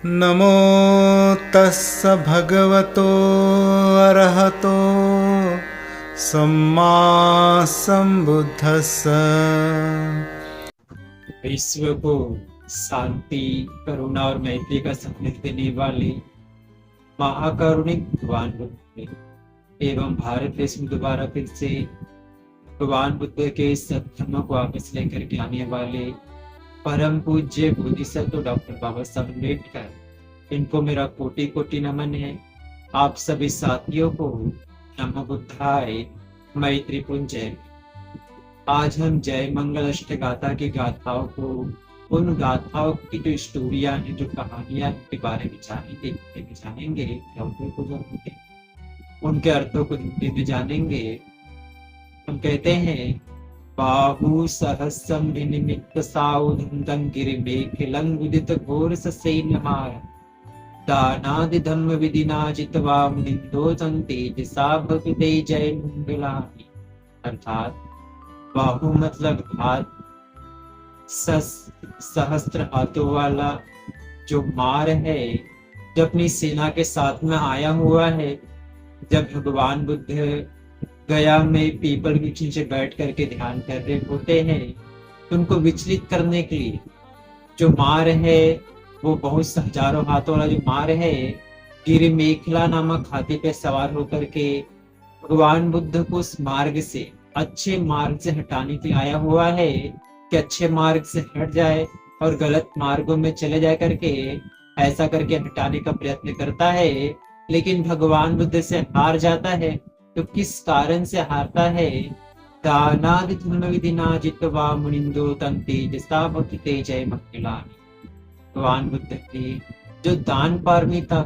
नमो तस्स भगवतो अरहतो सम्मा सम्बुद्धस्स। विश्व को शांति, करुणा और मैत्री का संदेश देने वाले महाकारुणिक भगवान बुद्ध एवं भारत देश में दोबारा फिर से भगवान बुद्ध के सत्धर्म को वापस लेकर के आने वाले परम पूज्य बोधिसत्व डॉक्टर बाबा साहब अम्बेडकर, इनको मेरा कोटि कोटि नमन है। आप सभी साथियों को नमो बुद्धाय, मैत्री जय। आज हम जय मंगल अष्ट गाथा की गाथाओं को, उन गाथाओं की जो स्टोरियां हैं, जो कहानियां के बारे में जानेंगे, उनके अर्थों को हिंदी में जानेंगे। हम कहते हैं बाहु सहस्रम निमित्त साउदं गिरिमेखिलं विदित घोर ससेनमार दानादि धम्म विधिना जित्वा मुनिन्दो तेजसा भक्ते जय मंगलानि। अर्थात बाहु मतलब हाथ, सहस्त्र हाथों वाला जो मार है, जो अपनी सेना के साथ में आया हुआ है। जब भगवान बुद्ध गया में पीपल के नीचे बैठ करके ध्यान कर रहे होते हैं, तो उनको विचलित करने के लिए जो मार है, वो बहुत हजारों हाथों वाला जो मार है, गिरिमेखला नामक हाथी पे सवार होकर के भगवान बुद्ध को उस मार्ग से, अच्छे मार्ग से हटाने के लिए आया हुआ है कि अच्छे मार्ग से हट जाए और गलत मार्गों में चले जाए करके, ऐसा करके हटाने का प्रयत्न करता है। लेकिन भगवान बुद्ध से हार जाता है। तो किस कारण से हारता है? दानादि धर्म विधिना जित्वा मुनिन्दो तेजसा भक्ते जय मंगलानि। भगवान बुद्ध ने जो दान पारमिता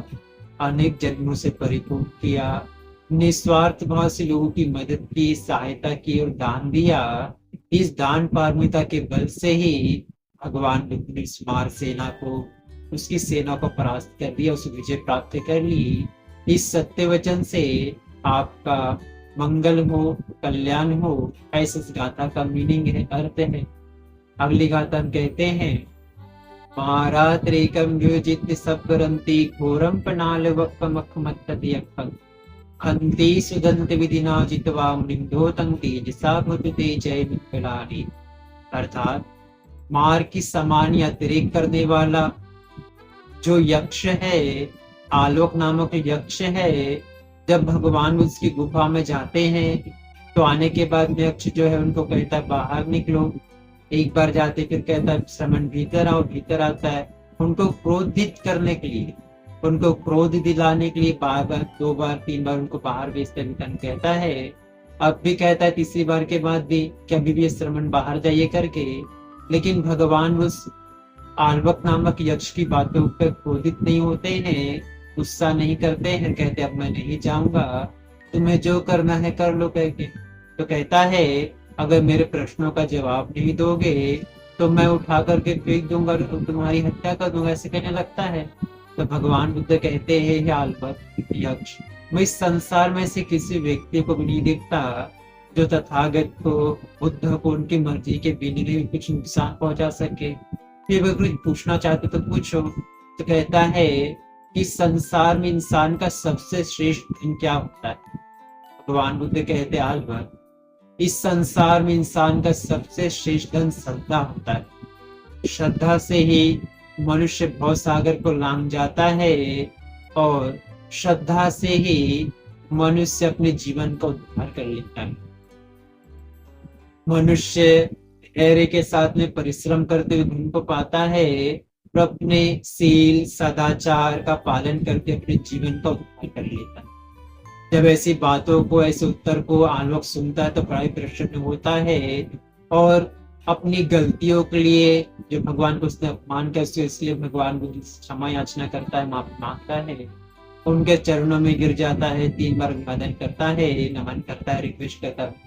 अनेक जन्मों से परिपूर्ण किया, निस्वार्थ भाव से लोगों की मदद की, सहायता की और दान दिया, इस दान पारमिता के बल से ही भगवान बुद्ध ने मार सेना को, उसकी सेना को परास्त कर दिया, उसे विजय प्राप्त कर ली। इस सत्य वचन से आपका मंगल हो, कल्याण हो, ऐसे इस गाथा का मीनिंग है, अर्थ है। अगली गाथा हम कहते हैं महारात्रेकम योजित सबरंती घोरम पनाल वक्कमखमत्तदियक्खं खंती सुदंत विधिना जित्वा मुनिन्दो तेजसा भक्ते जय मंगलानि। अर्थात मार की समान अतिरेक करने वाला जो यक्ष है, आलोक नामक यक्ष है, जब भगवान उसकी गुफा में जाते हैं तो आने के बाद में यक्ष जो है उनको कहता है बाहर निकलो। एक बार जाते फिर कहता है श्रमण भीतर आओ, भीतर आता है। उनको क्रोधित करने के लिए, उनको क्रोध दिलाने के लिए बार बार, 2 बार 3 बार उनको बाहर भेजते कहता है। अब भी कहता है तीसरी बार के बाद भी कि अभी भी श्रमण बाहर जाइए करके। लेकिन भगवान उस आल्वक नामक यक्ष की बातों पर क्रोधित नहीं होते हैं, गुस्सा नहीं करते हैं, कहते अब मैं नहीं जाऊंगा, तुम्हें जो करना है कर लो कह के। तो कहता है अगर मेरे प्रश्नों का जवाब नहीं दोगे तो मैं उठा करके फेंक दूंगा, तो तुम्हारी हत्या कर दूंगा, ऐसे कहने लगता है। तो भगवान बुद्ध कहते हैं हे आल्बर्ट यक्ष, मैं इस संसार में से किसी व्यक्ति को भी नहीं देखता जो तथागत को, बुद्ध को उनकी मर्जी के बिना भी कुछ नुकसान पहुंचा सके। फिर अगर कुछ पूछना चाहते तो पूछो। तो कहता है कि संसार में इंसान का सबसे श्रेष्ठ धन क्या होता है? भगवान बुद्ध कहते आल्बर्ट, इस संसार में इंसान का सबसे श्रेष्ठ धन श्रद्धा होता है। श्रद्धा से ही मनुष्य भव सागर को लांघ जाता है और श्रद्धा से ही मनुष्य अपने जीवन का उद्धार कर लेता है। मनुष्य धैर्य के साथ में परिश्रम करते हुए धन को पाता है और अपने सील सदाचार का पालन करके अपने जीवन का उद्धार कर लेता है। जब ऐसी बातों को, ऐसे उत्तर को आलोक सुनता है तो बड़ा ही प्रसन्न होता है और अपनी गलतियों के लिए, जो भगवान को उसने अपमान किया इसलिए भगवान को क्षमा याचना करता है, माफी मांगता है, उनके चरणों में गिर जाता है, 3 बार अभिवादन करता है, नमन करता है, रिक्वेस्ट करता है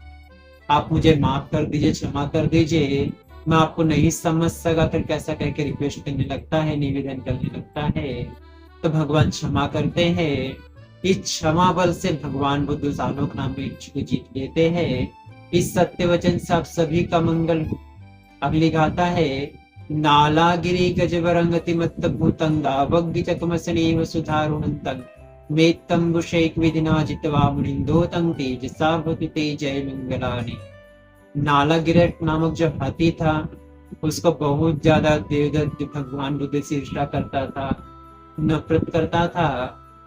आप मुझे माफ कर दीजिए, क्षमा कर दीजिए, मैं आपको नहीं समझ सका। फिर कैसा कह के रिक्वेस्ट करने लगता है, निवेदन करने लगता है। तो भगवान क्षमा करते हैं। इस क्षमा बल से भगवान बुद्ध उस आलोक नाम में को जीत लेते हैं। इस सत्य वचन से आप सभी का मंगल हो। अगली गाथा है नालागिरि गजवरंगति मत्त भूतं दावग्गि चकमसनेव सुधारुणंतं मेत्तंबुशेक विधिना जित्वा मुनिंदो तं तेजसा भवति ते जय मंगलानि। नालागिरि नामक जो हाथी था उसको बहुत ज्यादा देवदत्त भगवान बुद्ध से ईर्ष्या करता था, नफरत करता था।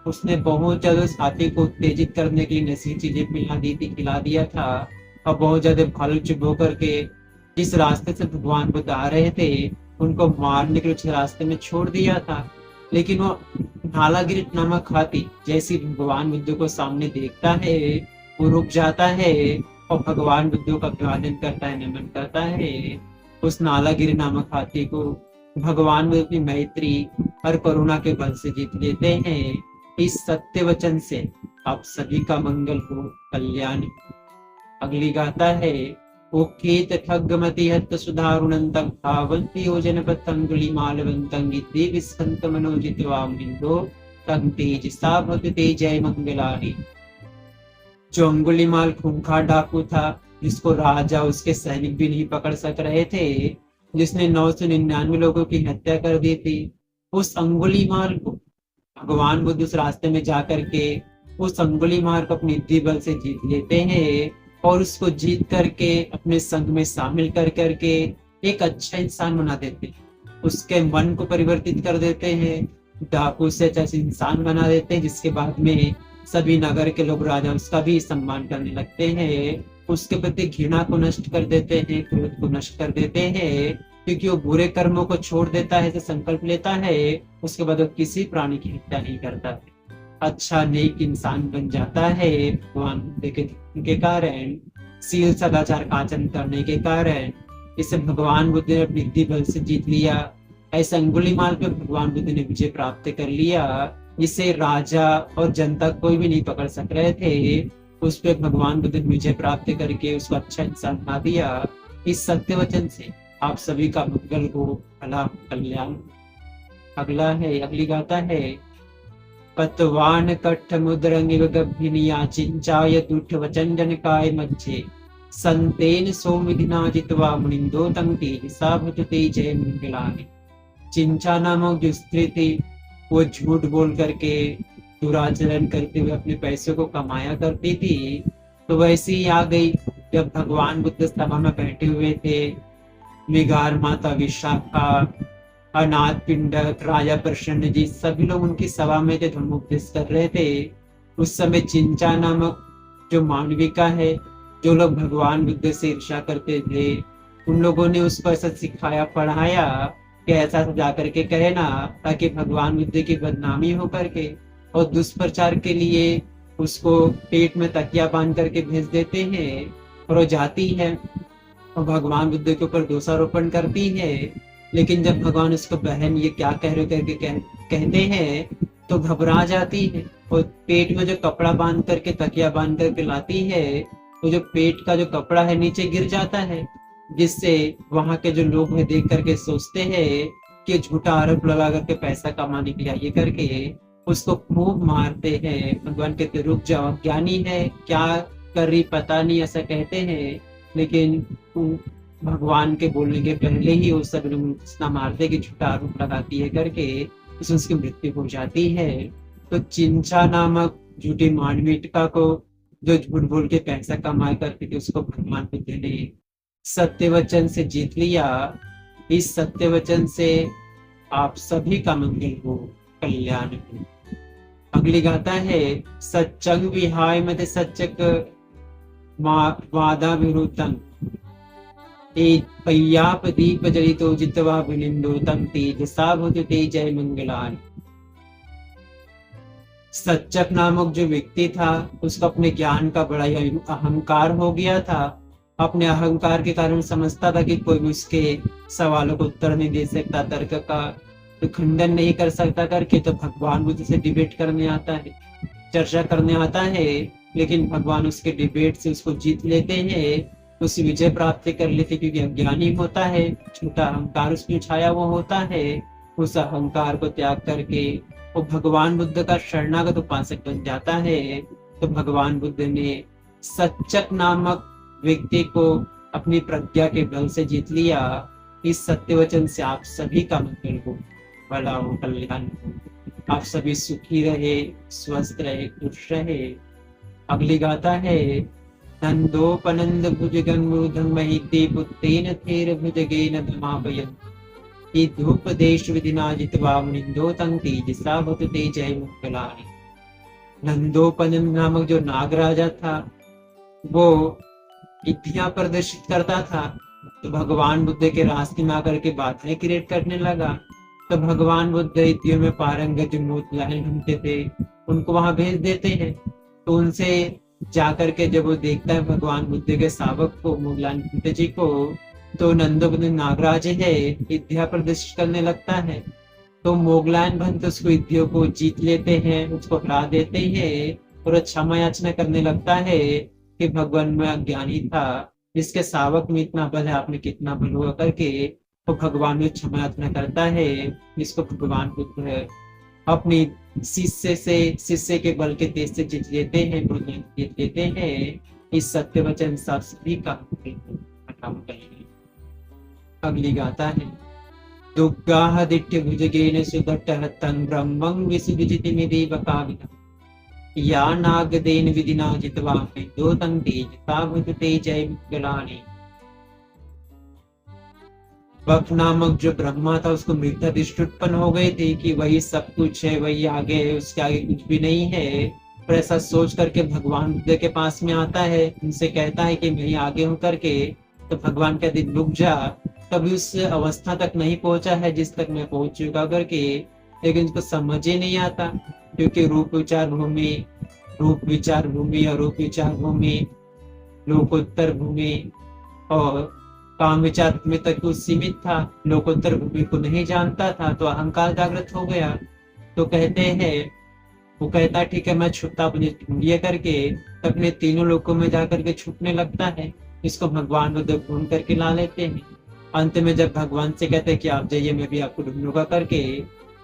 उसने बहुत ज्यादा उस हाथी को उत्तेजित करने के लिए नशीली चीजें पिला दी थी, खिला दिया था और बहुत ज्यादा भालू चुप होकर के जिस रास्ते से भगवान बुद्ध आ रहे थे उनको मारने के लिए उस रास्ते में छोड़ दिया था। लेकिन वो नालागिरि नामक हाथी जैसे भगवान बुद्ध को सामने देखता है वो रुक जाता है और भगवान बुद्ध का अभिवादन करता है, नमन करता है। उस नालागिरि नामक हाथी को भगवान बुद्ध की मैत्री और करुणा के बल से जीत लेते हैं। इस सत्य वचन से आप सभी का मंगल हो, कल्याण। अगली गाथा है ओ केत ठग्गमति हत सुधारुणंतं भावन्ति योजनपतंगुली मालवंतं गिद्धि विस्कंत मनोजित्वा मिंदो तं तेजसा भवति जय मंगलानि। जो अंगुलीमाल खूंखार डाकू था जिसको राजा उसके सैनिक भी नहीं पकड़ सक रहे थे, जिसने 999 लोगों की हत्या कर दी थी, उस अंगुलीमाल को भगवान बुद्ध उस रास्ते में जाकर के उस अंगुलीमाल को अपनी बुद्धि बल से जीत लेते हैं और उसको जीत करके अपने संग में शामिल कर करके एक अच्छा इंसान बना देते हैं। उसके मन को परिवर्तित कर देते हैं, डाकू से अच्छा इंसान बना देते हैं, जिसके बाद में सभी नगर के लोग राजा उसका भी सम्मान करने लगते हैं। उसके प्रति घृणा को नष्ट कर देते हैं, क्रोध को नष्ट कर देते हैं, क्योंकि वो बुरे कर्मों को छोड़ देता है, संकल्प लेता है, उसके बाद वो किसी प्राणी की हत्या नहीं करता है, अच्छा नेक इंसान बन जाता है। भगवान बुद्ध के कारण, सील सदाचार का आचरण करने के कारण इसे भगवान बुद्ध ने अपनी बुद्धि बल से जीत लिया। ऐसे अंगुलीमाल पे भगवान बुद्ध ने विजय प्राप्त कर लिया, इसे राजा और जनता कोई भी नहीं पकड़ सक रहे थे। उस पे भगवान बुद्ध ने विजय प्राप्त करके उसको अच्छा इंसान बना दिया। इस सत्य वचन से आप सभी का मंगल हो, भला कल्याण। अगली गाथा है पतवान कट्ठ मुद्रंगिव गभीनिया चिंचाय दुष्ट वचन जनकाय मज्जे संतेन सोमविधिना जित्वा मुनिंदो तं तेजसा भवति जय मंगलानि। चिंचा नामक जो स्त्री थी वो झूठ बोल करके दुराचरण करते हुए अपने पैसों को कमाया करती थी। तो वैसे ही आ गई जब भगवान बुद्ध सभा में बैठे हुए थे। विगार माता विशाखा, अनाथ पिंडक, राजा प्रसन्न जी सभी लोग उनकी सभा में थे, धर्मोपदेश कर रहे थे। उस समय चिंचा नामक जो मानविका है, जो लोग भगवान बुद्ध से ईर्ष्या करते थे, उन लोगों ने उसको ऐसा सिखाया पढ़ाया कि ऐसा जा करके कहे ना, ताकि भगवान बुद्ध की बदनामी हो करके, और दुष्प्रचार के लिए उसको पेट में तकिया बांध करके भेज देते हैं। और वो जाती है और भगवान बुद्ध के ऊपर दोषारोपण करती है। लेकिन जब भगवान उसको बहन ये क्या कह रहे करके कहते हैं तो घबरा जाती है और पेट में जो कपड़ा बांध करके तकिया बांध करके लाती है, तो जो पेट का जो कपड़ा है नीचे गिर जाता है, जिससे वहां के जो लोग हैं देख करके सोचते हैं कि झूठा आरोप लगा करके पैसा कमाने के लिए ये करके उसको खूब मारते हैं। भगवान कहते रुक जाओ, ज्ञानी है, क्या कर रही पता नहीं, ऐसा कहते हैं। लेकिन भगवान के बोलने के पहले ही वो सब लोग इतना मारते कि झूठा आरोप लगाती है करके उसकी मृत्यु हो जाती है। तो चिंचा नामक झूठी मानविका को जो झूठ बोल के पैसा कमाया करती थी, उसको भगवान बुद्ध ने सत्य वचन से जीत लिया। इस सत्य वचन से आप सभी का मंगल हो, कल्याण हो। अगली गाथा है सच्चंग विहाय मते सच्चक वादा विरुद्धं पय्याप दीप जलितो जित्वा विनिंदो तं तेजसा भवति जय मंगलानि। सच्चक नामक जो व्यक्ति था उसको अपने ज्ञान का बड़ा ही अहंकार हो गया था। अपने अहंकार के कारण समझता था कि कोई भी उसके सवालों को उत्तर नहीं दे सकता, तर्क का तो खंडन नहीं कर सकता करके तो भगवान बुद्ध से डिबेट करने आता है, चर्चा करने आता है। लेकिन भगवान उसके डिबेट से उसको जीत लेते हैं, उसे विजय प्राप्त कर लेते, क्योंकि अज्ञानी होता है, झूठा अहंकार उसमें छाया वो होता है। उस अहंकार को त्याग करके वो भगवान बुद्ध का शरणागत उपासक बन जाता है। तो भगवान बुद्ध ने सच्चक नामक व्यक्ति को अपनी प्रज्ञा के बल से जीत लिया। इस सत्य वचन से आप सभी का मंगल हो, भला हो, कल्याण हो, आप सभी सुखी रहे, स्वस्थ रहे, खुश रहे। अगली गाथा है नंदोपनंद भुज गंगूधम महिते पुत्तेन थेर भुजगेन धमापयन् ये धूपदेश विधिना जित्वा मुनिन्दो तं तेजसा भुजते जय मंगलानि। नंदोपनन नामक जो नागराजा था वो विद्या प्रदर्शित करता था, तो भगवान बुद्ध के रास्ते में आकर के बाधाएं क्रिएट करने लगा। तो भगवान बुद्ध विद्या में पारंगत जो मोगलाइन ढूंढते थे उनको वहां भेज देते हैं। तो उनसे जाकर के जब वो देखता है भगवान बुद्ध के शावक को, मोगलाइन बुद्ध जी को, तो नंदोपनन नागराज है विद्या प्रदर्शित करने लगता है। तो मोगलाइन भंत उसको विद्या को जीत लेते हैं, उसको हरा देते हैं और क्षमा याचना करने लगता है कि भगवान में अज्ञानी था, जिसके शावक में इतना बल है, आपने कितना बल हुआ करके तो भगवान में क्षमा याचना करता है। जिसको भगवान बुद्ध अपनी शिष्य के बल के तेज से जीत लेते हैं, जीत लेते हैं। इस सत्य वचन सब सभी का अगली गाथा है दुर्गाः दिट्य भुजगेन सुदट्टहत्तं ब्रह्मं विसुजितिमिदेव काविदम् या नागदेन विधिना जित्वा विद्धो तं तेजसा भुजते जय मंगलानि। बक नामक जो ब्रह्मा था उसको मृदा दृष्टि उत्पन्न हो गई थी कि वही सब कुछ है, वही आगे है, उसके आगे कुछ भी नहीं है। पर ऐसा सोच करके भगवान बुद्ध के पास में आता है, उनसे कहता है कि मैं आगे हूं करके। तो भगवान कहते रुक जा, कभी उस अवस्था तक नहीं पहुंचा है जिस तक मैं पहुंच चुका करके। लेकिन उसको समझ ही नहीं आता, क्योंकि रूप विचार भूमि और रूप विचार भूमि, लोकोत्तर भूमि और काम विचार भूमि तक वो सीमित था, लोकोत्तर भूमि को नहीं जानता था। तो अहंकार जागृत हो गया। तो कहते हैं, वो कहता ठीक है मैं छुपता अपने ढूंढिए करके अपने तीनों लोकों में जाकर के छुपने लगता है। इसको भगवान बुद्ध ढूंढ करके ला लेते हैं। अंत में जब भगवान से कहते हैं कि आप जाइए मैं भी आपको ढूंढूंगा करके,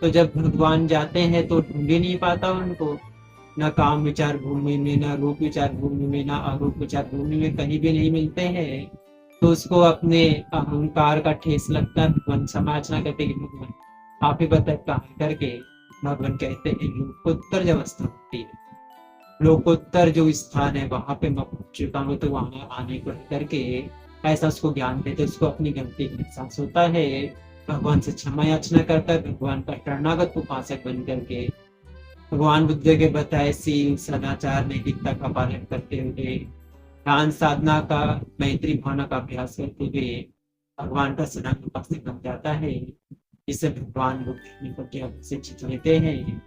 तो जब भगवान जाते हैं तो ढूंढ ही नहीं पाता उनको, न काम विचार भूमि में, न रूप विचार भूमि में, न अरूप विचार भूमि में, कहीं भी नहीं मिलते हैं। तो उसको अपने अहंकार का ठेस लगता है। भगवान समाचना कहते कि भगवान आप ही बताए कहा करके। भगवान कहते हैं लोकोत्तर जब अवस्था होती है, लोकोत्तर जो स्थान है वहां पे मैं पहुंच चुका हूँ, तो वहां आने को करके ऐसा उसको ज्ञान देते, उसको अपनी गलती का एहसास होता है। भगवान से क्षमा याचना करता है, भगवान का शरणागत उपासक बन करके भगवान बुद्ध के बताए सील सदाचार नैतिकता का पालन करते हुए, ध्यान साधना का, मैत्री भावना का अभ्यास करते हुए भगवान का शरणागत उपासक बन जाता है। इससे भगवान बुद्ध से जीत लेते हैं।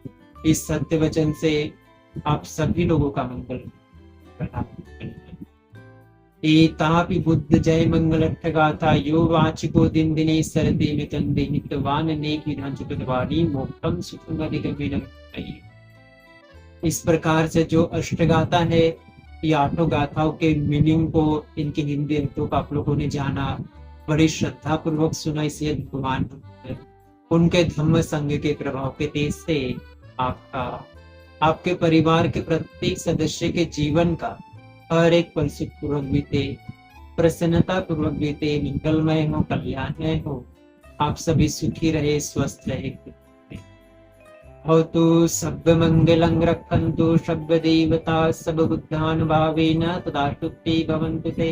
इस सत्य वचन से आप सभी लोगों का मंगल प्रणाम। एतापि बुद्ध जय मंगल गाथा यो वाचिको दिन दिने सरते मितंदे नित्यवान नेकी ढांचुतवाणी मोक्षम सुखम अधिगमिनम। इस प्रकार से जो अष्टगाथा है, ये आठों गाथाओं के मीनिंग को, इनकी हिंदी अर्थों को आप लोगों ने जाना, बड़ी श्रद्धा पूर्वक सुना। इसलिए भगवान उनके धम्म संघ के प्रभाव के तेज से आपके परिवार के प्रत्येक सदस्य के जीवन का हर एक पल सुखपूर्वक बीते, प्रसन्नता पूर्वक बीते, मंगलमय हो, कल्याणमय हो। आप सभी सुखी रहे, स्वस्थ रहे। भवतु शब्द मंगलं रक्षन्तु शब्द देवता सब बुद्धानुभावेन तदा शुद्धि भवन्तु ते।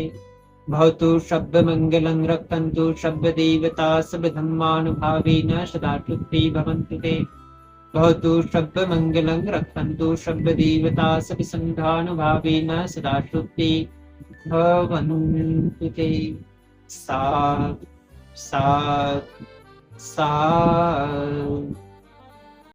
भवतु शब्द मंगलं रक्षन्तु शब्द देवता सब धम्मानुभावेन सदा शुद्धि भवन्तु ते। भवतु शब्द मंगलं रक्षन्तु शब्द देवता सब संघानुभावेन सदा शुद्धि भवन्तु ते। सात् सात् सात्।